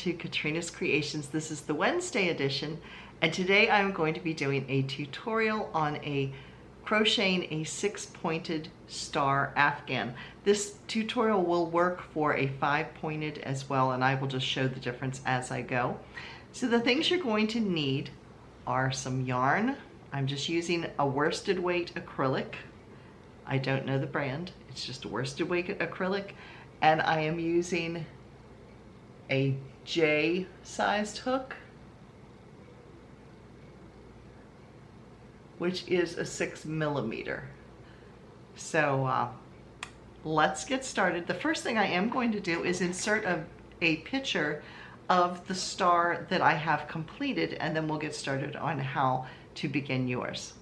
to Katrina's Creations. This is the Wednesday edition, and today I'm going to be doing a tutorial on crocheting a 6-pointed star Afghan. This tutorial will work for a 5-pointed as well, and I will just show the difference as I go. So the things you're going to need are some yarn. I'm just using a worsted weight acrylic. I don't know the brand, it's just a worsted weight acrylic, and I am using a J-sized hook, which is a 6mm. So let's get started. The first thing I am going to do is insert a picture of the star that I have completed, and then we'll get started on how to begin yours.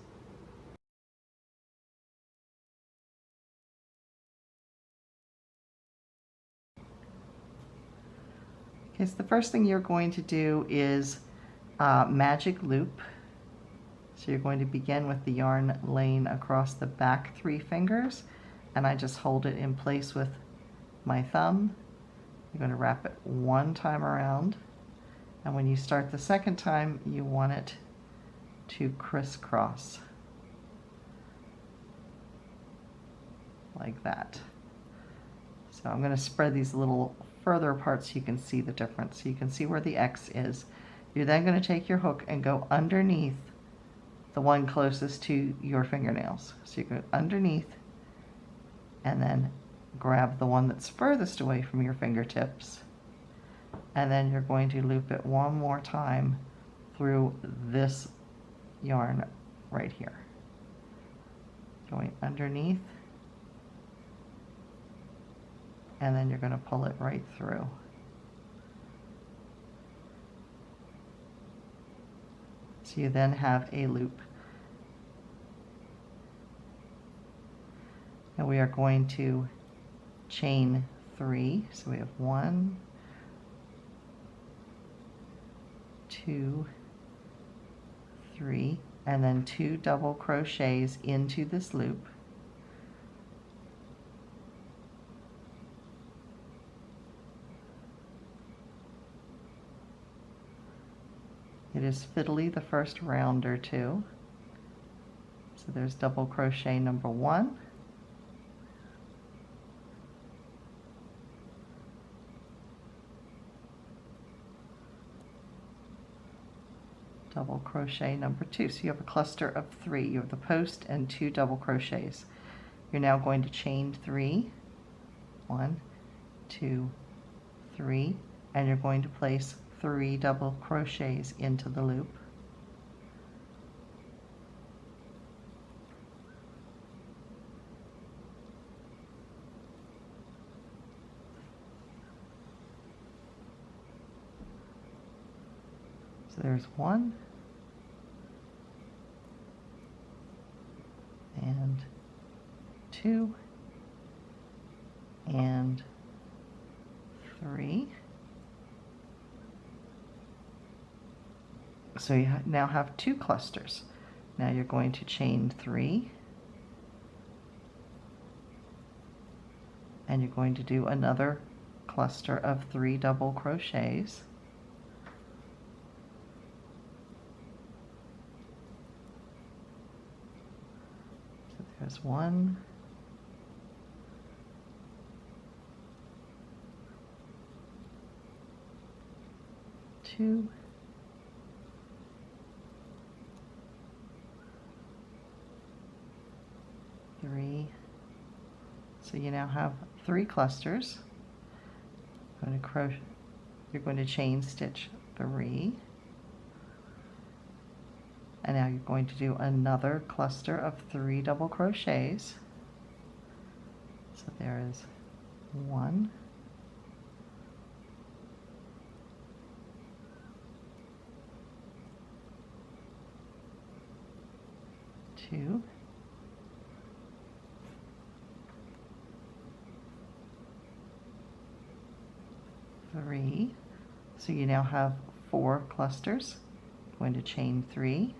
Okay, so the first thing you're going to do is magic loop. So you're going to begin with the yarn laying across the back 3 fingers, and I just hold it in place with my thumb. You're going to wrap it 1 time around, and when you start the second time, you want it to crisscross like that. So I'm going to spread these a little further apart so you can see the difference. So you can see where the X is. You're then going to take your hook and go underneath the one closest to your fingernails. So you go underneath and then grab the one that's furthest away from your fingertips, and then you're going to loop it 1 more time through this yarn right here. Going underneath, and then you're going to pull it right through. So you then have a loop. And we are going to chain 3. So we have 1, 2, 3, and then 2 double crochets into this loop. It is fiddly the first round or 2. So there's double crochet number 1. Double crochet number 2. So you have a cluster of 3. You have the post and 2 double crochets. You're now going to chain 3. 1, 2, 3, and you're going to place 3 double crochets into the loop. So there's 1 and 2 and 3. So you now have 2 clusters. Now you're going to chain 3, and you're going to do another cluster of 3 double crochets. So there's 1, 2, 3. So you now have 3 clusters. You're going to chain stitch 3, and now you're going to do another cluster of 3 double crochets. So there is 1, 2, 3. So you now have 4 clusters. Going to chain 3,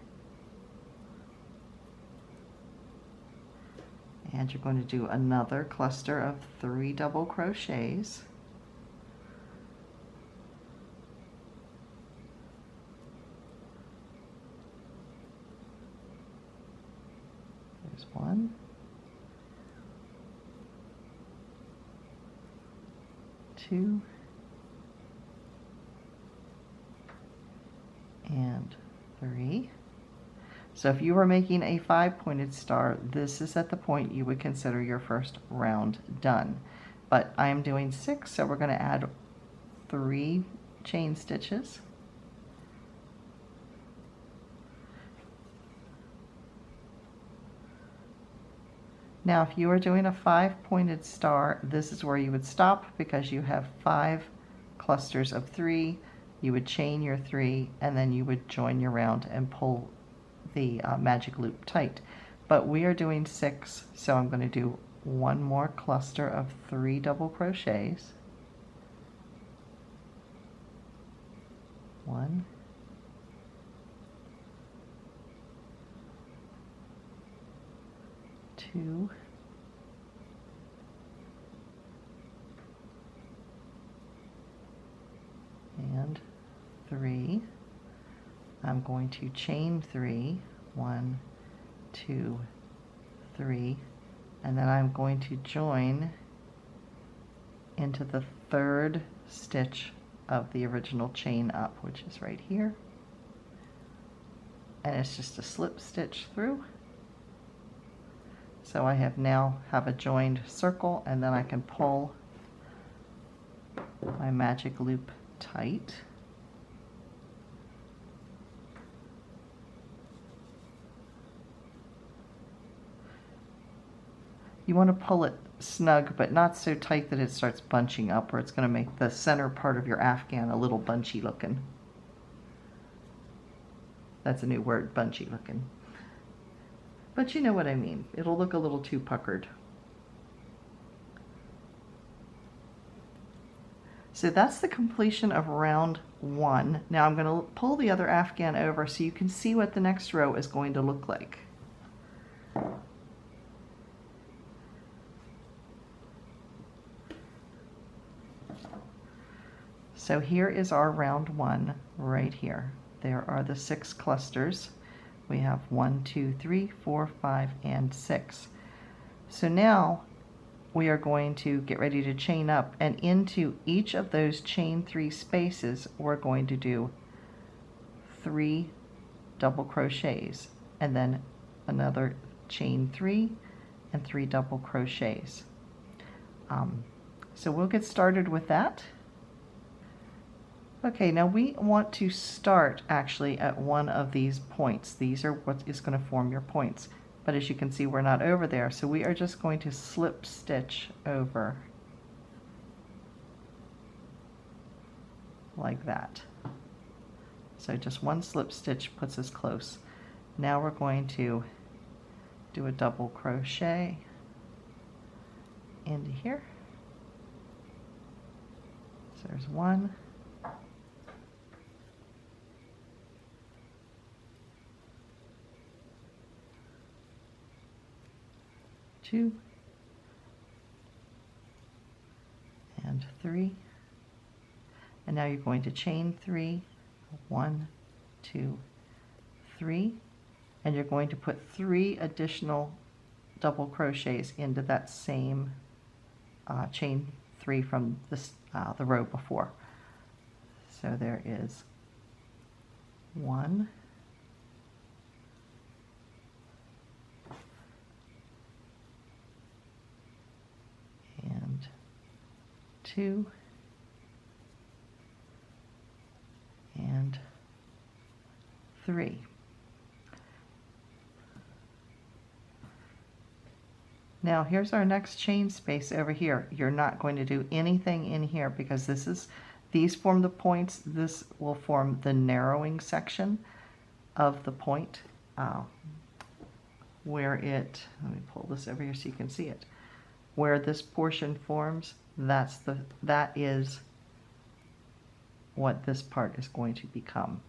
and you're going to do another cluster of 3 double crochets. 1, 2, and 3. So if you were making a 5-pointed star, this is at the point you would consider your first round done. But I am doing 6, so we're going to add 3 chain stitches. Now if you are doing a 5-pointed star, this is where you would stop because you have 5 clusters of 3. You would chain your 3 and then you would join your round and pull the magic loop tight. But we are doing 6, so I'm going to do 1 more cluster of 3 double crochets. 1, 2, and 3. I'm going to chain 3, 1, 2, 3, and then I'm going to join into the 3rd stitch of the original chain up, which is right here, and it's just a slip stitch through. So I now have a joined circle, and then I can pull my magic loop tight. You want to pull it snug, but not so tight that it starts bunching up, or it's going to make the center part of your Afghan a little bunchy looking. That's a new word, bunchy looking. But you know what I mean. It'll look a little too puckered. So that's the completion of round 1. Now I'm going to pull the other Afghan over so you can see what the next row is going to look like. So here is our round 1 right here. There are the 6 clusters. We have 1, 2, 3, 4, 5, and 6. So now we are going to get ready to chain up, and into each of those chain 3 spaces we're going to do 3 double crochets, and then another chain 3 and 3 double crochets. So we'll get started with that. Okay, now we want to start actually at one of these points. These are what is going to form your points. But as you can see, we're not over there, so we are just going to slip stitch over like that. So just one slip stitch puts us close. Now we're going to do a double crochet into here. So there's 1. 2 and 3, and now you're going to chain 3, 1, 2, 3, and you're going to put 3 additional double crochets into that same chain 3 from this the row before. So there is 1, and 2, and 3. Now here's our next chain space over here. You're not going to do anything in here because these form the points. This will form the narrowing section of the point where let me pull this over here so you can see it. Where this portion forms, that is what this part is going to become.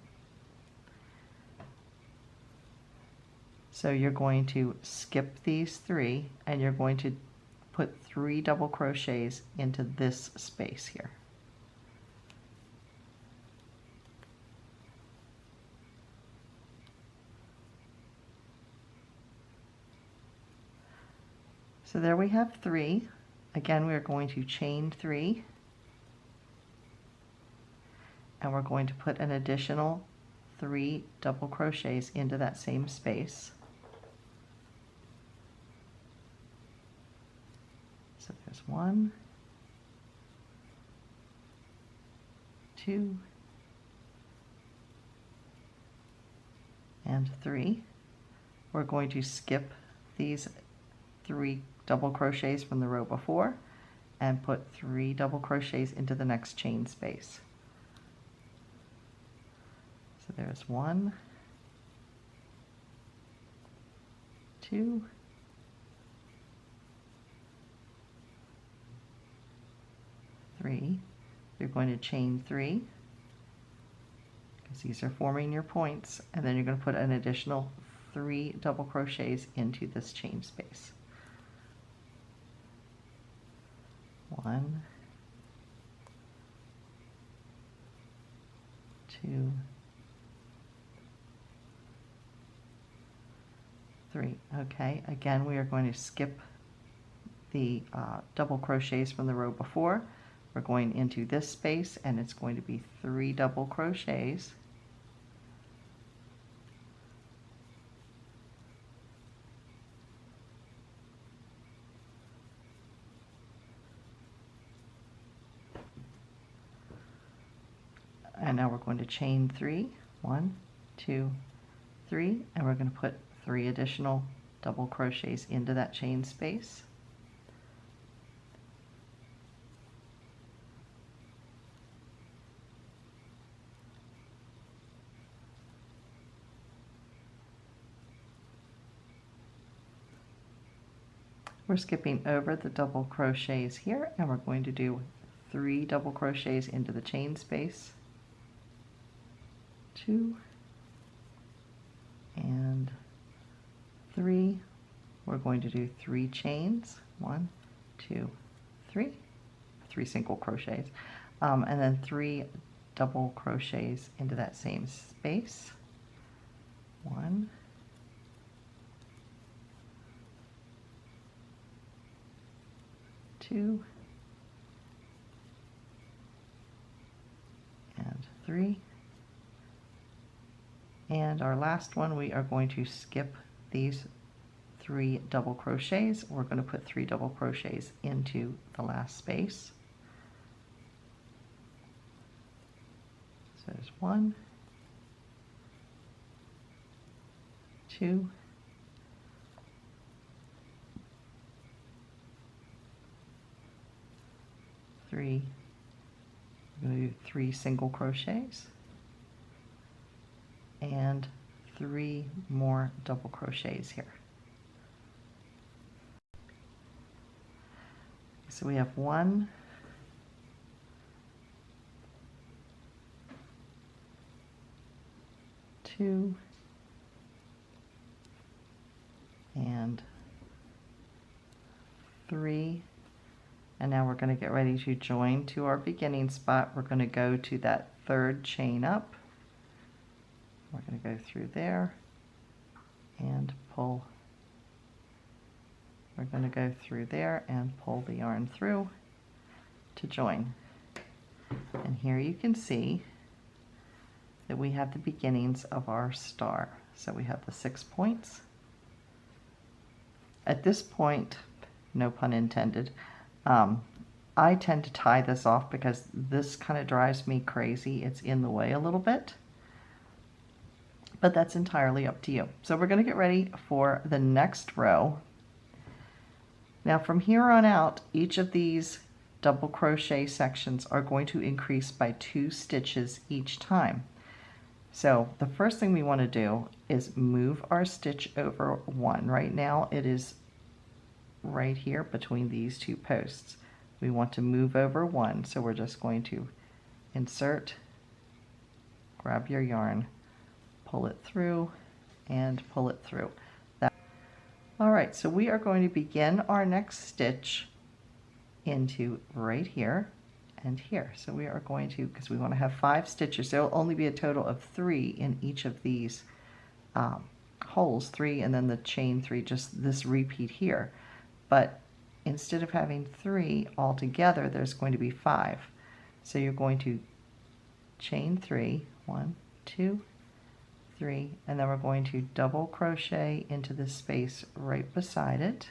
So you're going to skip these 3 and you're going to put 3 double crochets into this space here. So there we have 3. Again, we are going to chain 3, and we're going to put an additional 3 double crochets into that same space. So there's 1, 2, and 3. We're going to skip these 3 double crochets from the row before and put 3 double crochets into the next chain space. So there's 1, 2, 3. You're going to chain 3 because these are forming your points, and then you're going to put an additional 3 double crochets into this chain space. 1, 2, 3. Okay, again we are going to skip the double crochets from the row before. We're going into this space, and it's going to be 3 double crochets. And now we're going to chain 3, 1, 2, 3, and we're going to put 3 additional double crochets into that chain space. We're skipping over the double crochets here, and we're going to do 3 double crochets into the chain space. 2 and 3. We're going to do 3 chains, 1, 2, 3, 3 single crochets, and then 3 double crochets into that same space. 1, 2, and 3. And our last one, we are going to skip these 3 double crochets. We're going to put 3 double crochets into the last space. So there's 1, 2, 3. We're going to do 3 single crochets and 3 more double crochets here. So we have 1, 2, and 3. And now we're going to get ready to join to our beginning spot. We're going to go to that 3rd chain up. We're going to go through there and pull. We're going to go through there and pull the yarn through to join. And here you can see that we have the beginnings of our star. So we have the 6 points. At this point, no pun intended, I tend to tie this off because this kind of drives me crazy. It's in the way a little bit, but that's entirely up to you. So we're going to get ready for the next row. Now from here on out, each of these double crochet sections are going to increase by 2 stitches each time. So the first thing we want to do is move our stitch over 1. Right now it is right here between these 2 posts. We want to move over 1, so we're just going to insert, grab your yarn, pull it through, and pull it through. Alright, so we are going to begin our next stitch into right here and here. So we are going to, because we want to have 5 stitches, there will only be a total of 3 in each of these holes, 3 and then the chain 3, just this repeat here. But instead of having 3 all together, there's going to be 5. So you're going to chain 3, 1, 2, 3, and then we're going to double crochet into the space right beside it.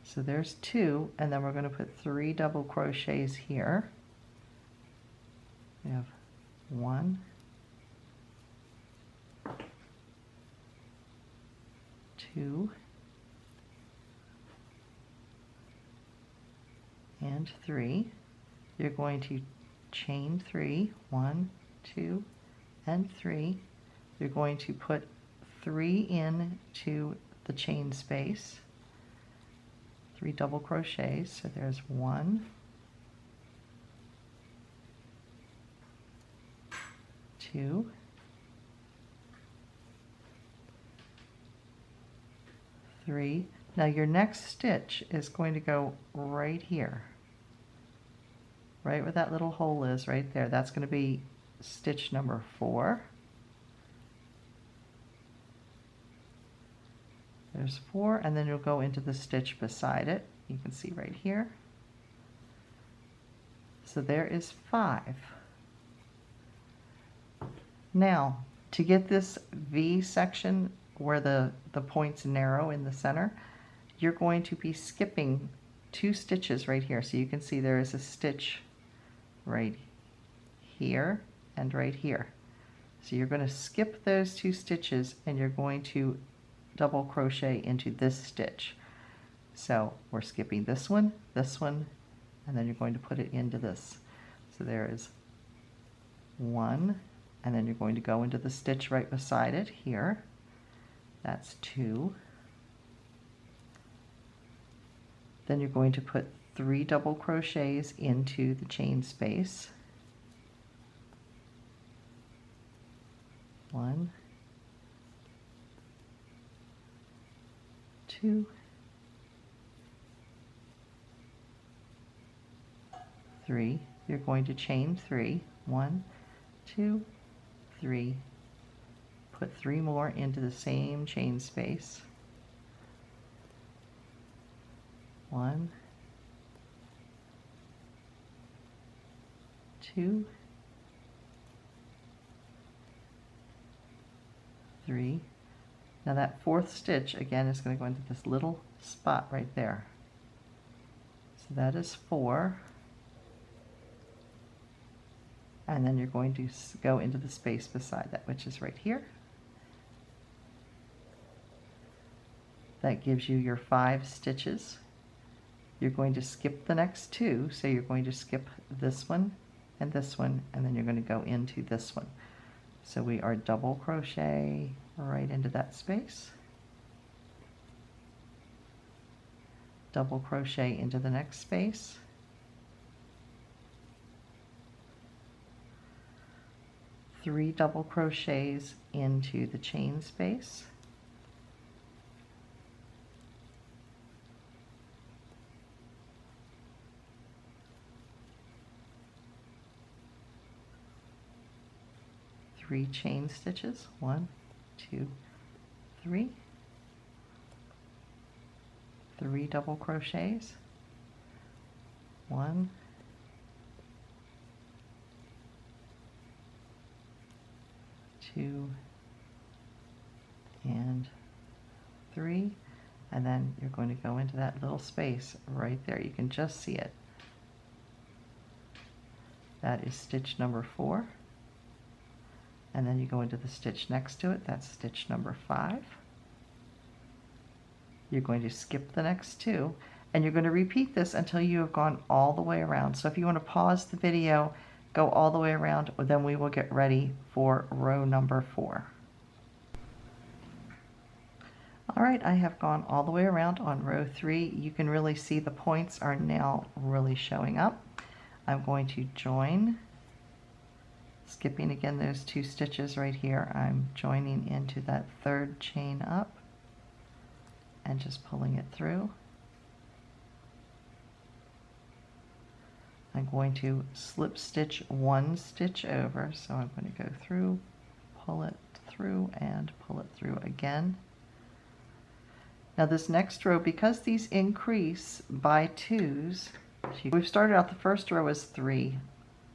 So there's 2, and then we're going to put 3 double crochets here. We have 1, 2, and 3. You're going to chain 3, 1, 2, and 3. You're going to put 3 into the chain space, 3 double crochets. So there's 1, 2, 3. Now your next stitch is going to go right here, right where that little hole is, right there. That's going to be stitch number 4. There's 4, and then you'll go into the stitch beside it. You can see right here. So there is 5. Now, to get this V section where the points narrow in the center, you're going to be skipping 2 stitches right here. So you can see there is a stitch right here and right here. So you're going to skip those 2 stitches and you're going to double crochet into this stitch. So we're skipping this one, and then you're going to put it into this. So there is 1, and then you're going to go into the stitch right beside it here. That's 2. Then you're going to put 3 double crochets into the chain space. 1, 2, 3. You're going to chain 3. 1, 2, 3. Put 3 more into the same chain space. 1, 2, 3. Now that 4th stitch again is going to go into this little spot right there. So that is 4. And then you're going to go into the space beside that, which is right here. That gives you your 5 stitches. You're going to skip the next 2, so you're going to skip this one, and then you're going to go into this one. So we are double crochet right into that space. Double crochet into the next space. Three double crochets into the chain space. Three chain stitches, 1, 2, 3. 3 double crochets, 1, 2, and 3, and then you're going to go into that little space right there. You can just see it. That is stitch number 4. And then you go into the stitch next to it. That's stitch number 5. You're going to skip the next 2, and you're going to repeat this until you have gone all the way around. So if you want to pause the video, go all the way around, then we will get ready for row number 4. All right, I have gone all the way around on row 3. You can really see the points are now really showing up. I'm going to join, skipping again those 2 stitches right here. I'm joining into that 3rd chain up and just pulling it through. I'm going to slip stitch 1 stitch over, so I'm going to go through, pull it through, and pull it through again. Now this next row, because these increase by 2s, we've started out the first row as 3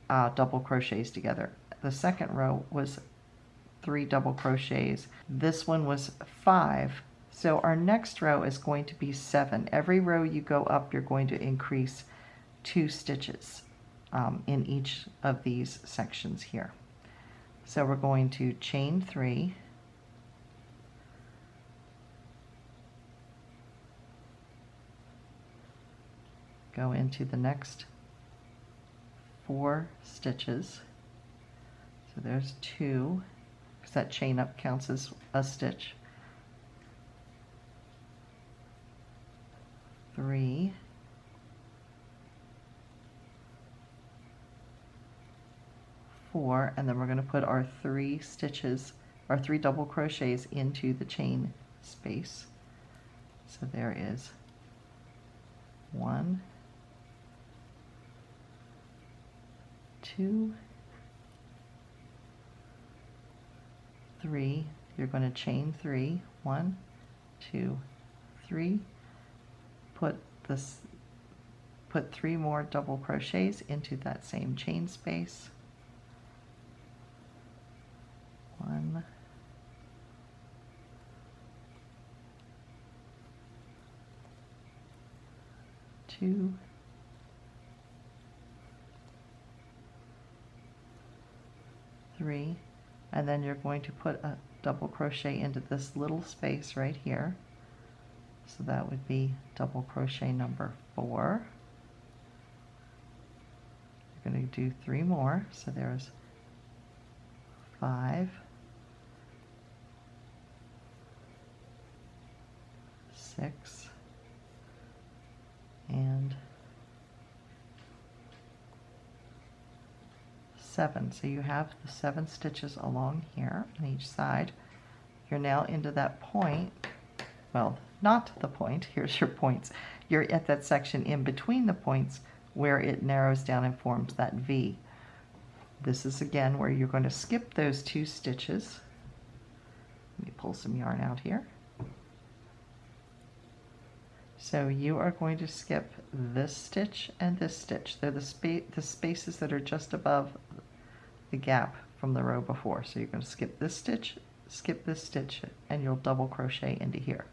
double crochets together. The second row was 3 double crochets. This one was 5. So our next row is going to be 7. Every row you go up, you're going to increase 2 stitches in each of these sections here. So we're going to chain 3, go into the next 4 stitches. So there's 2, because that chain up counts as a stitch. 3, 4, and then we're going to put our 3 stitches, our 3 double crochets into the chain space. So there is 1, 2, 3. You're going to chain 3, 1, 2, 3. Put 3 more double crochets into that same chain space. 1, 2, 3, and then you're going to put a double crochet into this little space right here. So that would be double crochet number 4. You're going to do 3 more, so there's 5, 6, and 7. So you have the 7 stitches along here on each side. You're now into that point. Well, not the point. Here's your points. You're at that section in between the points where it narrows down and forms that V. This is again where you're going to skip those 2 stitches. Let me pull some yarn out here. So you are going to skip this stitch and this stitch. They're the spaces that are just above the gap from the row before. So you're going to skip this stitch, and you'll double crochet into here.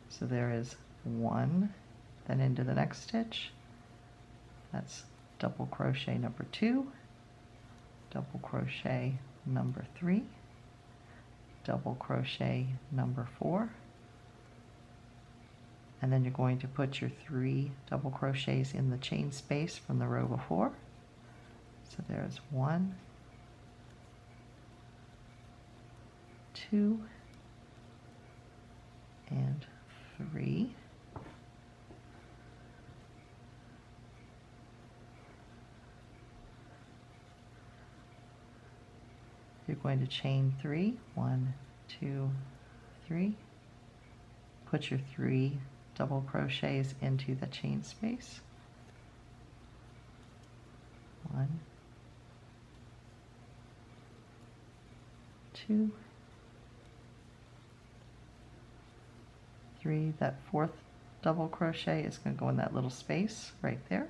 So there is 1, then into the next stitch. That's double crochet number 2, double crochet number 3, double crochet number 4, and then you're going to put your 3 double crochets in the chain space from the row before. So there's 1, 2, and 3. You're going to chain 3, 1, 2, 3. Put your 3 double crochets into the chain space. 1, 2, 3. That 4th double crochet is going to go in that little space right there.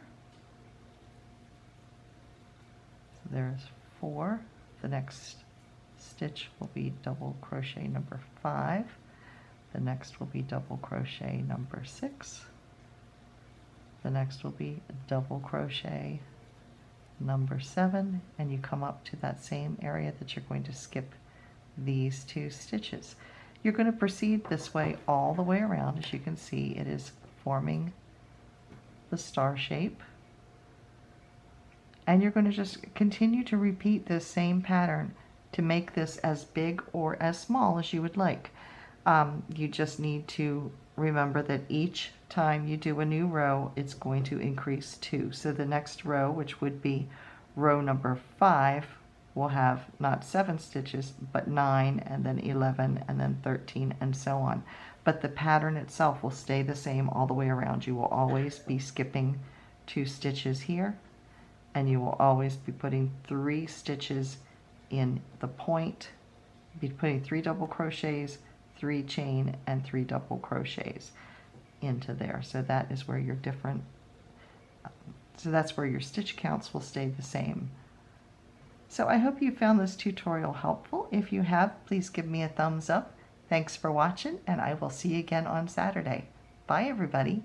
So there's 4. The next stitch will be double crochet number 5. The next will be double crochet number 6. The next will be double crochet number 7, and you come up to that same area that you're going to skip these 2 stitches. You're going to proceed this way all the way around. As you can see, it is forming the star shape. And you're going to just continue to repeat this same pattern to make this as big or as small as you would like. You just need to remember that each time you do a new row, it's going to increase 2. So the next row, which would be row number 5, will have not 7 stitches, but 9, and then 11, and then 13, and so on. But the pattern itself will stay the same all the way around. You will always be skipping 2 stitches here, and you will always be putting 3 stitches in the point be putting 3 double crochets, 3 chain, and 3 double crochets into there. So that is where your different, so that's where your stitch counts will stay the same. So I hope you found this tutorial helpful. If you have, please give me a thumbs up. Thanks for watching, and I will see you again on Saturday. Bye, everybody.